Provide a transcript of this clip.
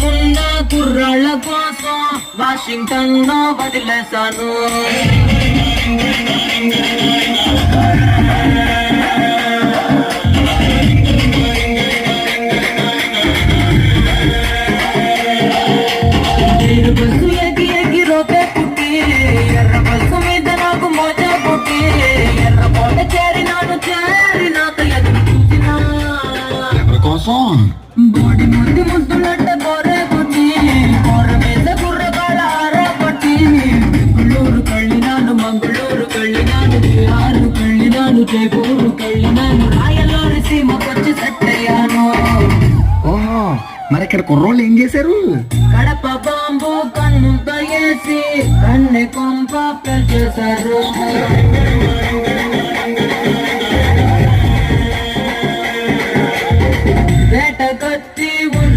ఉన్న కుర్రాళ్ళ కోసం వాషింగ్టన్ వదిలేశాను. బస్సు ఎగి ఎగి రోపే పుట్టి ఎర్ర బస్సు మీద నాకు మోజా పుట్టి ఎర్ర కోట చేరినాక ఎదురు చూసినా కోసం బోడి ముద్దు ముద్దులంట కోరే పుట్టి కోర మీద కుర్రగాళ్ళ ఆరా పట్టి బెంగుళూరు కళ్ళినాను మంగళూరు కళ్ళినాను బిహారు కళ్ళినాను జైపూరు కళ్ళినాను రాయలూరు సీమకొచ్చి సెట్ అయ్యాను. ఓహో, మరి ఇక్కడ కుర్రోళ్ళు ఏం చేశారు? కడప బాంబు కన్నుతో వేసి కన్నె కొంప చేశారు. వేటకొచ్చి